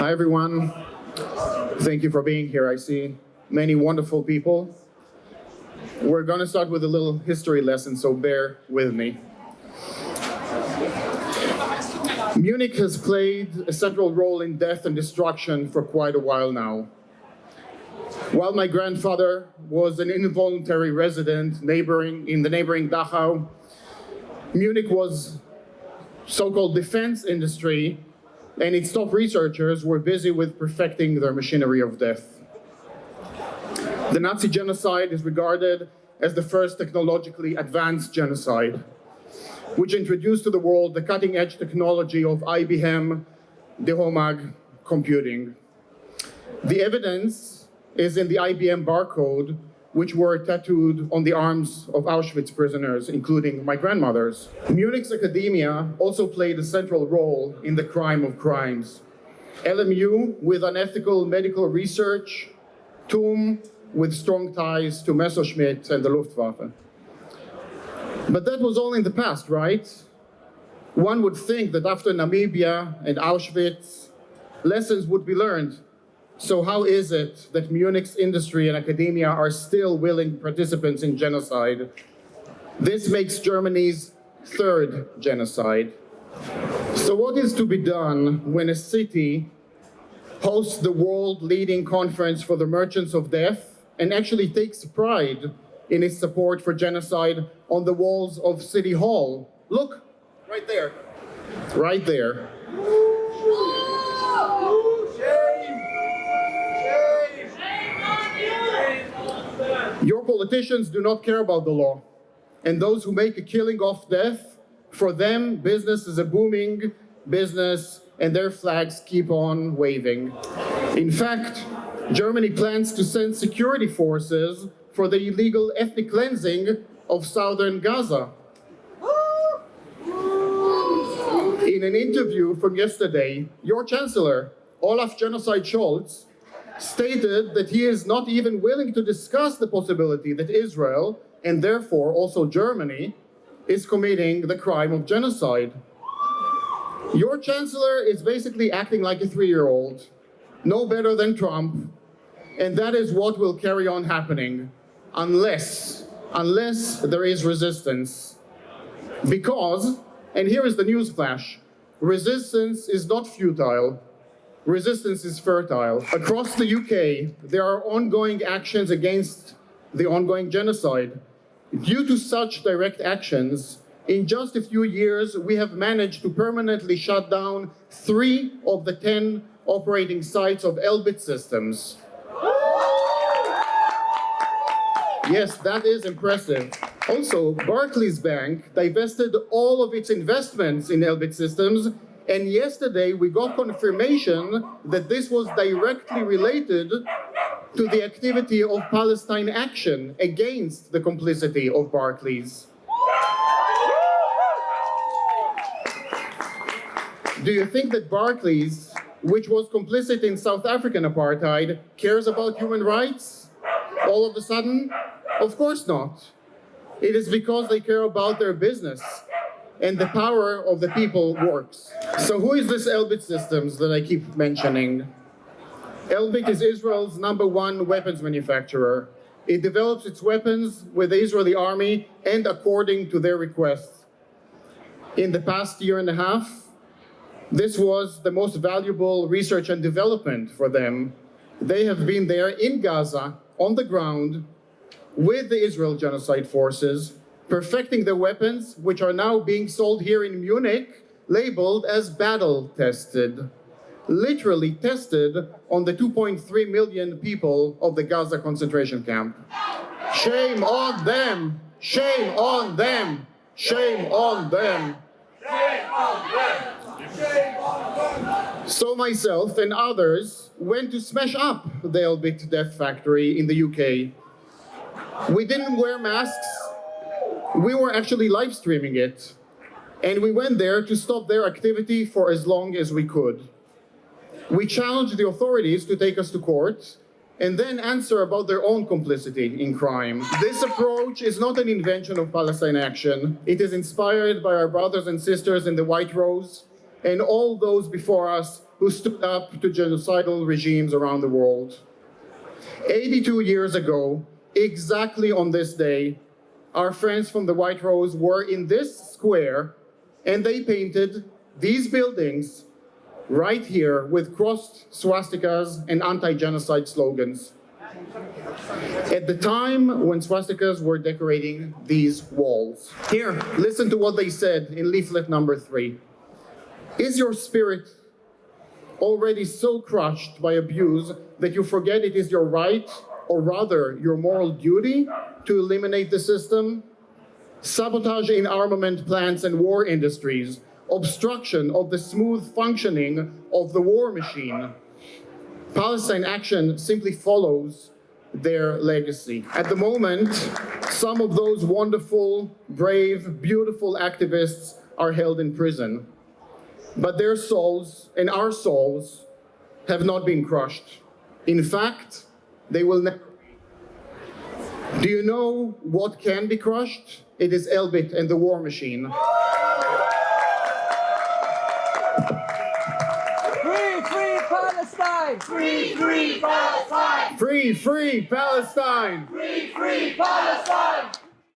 Hi, everyone. Thank you for being here. I see many wonderful people. We're going to start with a little history lesson, so bear with me. Munich has played a central role in death and destruction for quite a while now. While my grandfather was an involuntary resident in the neighboring Dachau, Munich was so-called defense industry, and its top researchers were busy with perfecting their machinery of death. The Nazi genocide is regarded as the first technologically advanced genocide, which introduced to the world the cutting-edge technology of IBM DeHomag computing. The evidence is in the IBM barcode, which were tattooed on the arms of Auschwitz prisoners, including my grandmother's. Munich's academia also played a central role in the crime of crimes. LMU with unethical medical research, TUM with strong ties to Messerschmitt and the Luftwaffe. But that was all in the past, right? One would think that after Namibia and Auschwitz, lessons would be learned. So how is it that Munich's industry and academia are still willing participants in genocide? This makes Germany's third genocide. So what is to be done when a city hosts the world-leading conference for the merchants of death and actually takes pride in its support for genocide on the walls of City Hall? Look, right there. Right there. Your politicians do not care about the law, and those who make a killing off death, for them, business is a booming business, and their flags keep on waving. In fact, Germany plans to send security forces for the illegal ethnic cleansing of southern Gaza. In an interview from yesterday, your Chancellor, Olaf Genocide Scholz, stated that he is not even willing to discuss the possibility that Israel, and therefore also Germany, is committing the crime of genocide. Your Chancellor is basically acting like a 3-year-old, no better than Trump, and that is what will carry on happening unless there is resistance. Because, and here is the newsflash, resistance is not futile. Resistance is fertile. Across the UK, there are ongoing actions against the ongoing genocide. Due to such direct actions, in just a few years, we have managed to permanently shut down 3 of the 10 operating sites of Elbit systems. Yes, that is impressive. Also, Barclays Bank divested all of its investments in Elbit systems, and yesterday we got confirmation that this was directly related to the activity of Palestine Action against the complicity of Barclays. Do you think that Barclays, which was complicit in South African apartheid, cares about human rights all of a sudden? Of course not. It is because they care about their business, and the power of the people works. So who is this Elbit Systems that I keep mentioning? Elbit is Israel's #1 weapons manufacturer. It develops its weapons with the Israeli army and according to their requests. In the past year and a half, this was the most valuable research and development for them. They have been there in Gaza, on the ground, with the Israel genocide forces, perfecting their weapons, which are now being sold here in Munich, labeled as battle-tested. Literally tested on the 2.3 million people of the Gaza concentration camp. Shame on them! Shame on them! Shame on them! Shame on them! Shame on them! So myself and others went to smash up the Elbit Death Factory in the UK. We didn't wear masks. We were actually live streaming it. And we went there to stop their activity for as long as we could. We challenged the authorities to take us to court and then answer about their own complicity in crime. This approach is not an invention of Palestine Action. It is inspired by our brothers and sisters in the White Rose and all those before us who stood up to genocidal regimes around the world. 82 years ago, exactly on this day, our friends from the White Rose were in this square, and they painted these buildings right here with crossed swastikas and anti-genocide slogans. At the time when swastikas were decorating these walls. Here, listen to what they said in leaflet number 3. Is your spirit already so crushed by abuse that you forget it is your right, or rather your moral duty, to eliminate the system? Sabotage in armament plants and war industries, obstruction of the smooth functioning of the war machine. Palestine Action simply follows their legacy. At the moment, some of those wonderful, brave, beautiful activists are held in prison. But their souls and our souls have not been crushed. In fact, they will never be. Do you know what can be crushed? It is Elbit and the war machine. Free, free Palestine! Free, free Palestine! Free, free Palestine! Free, free Palestine!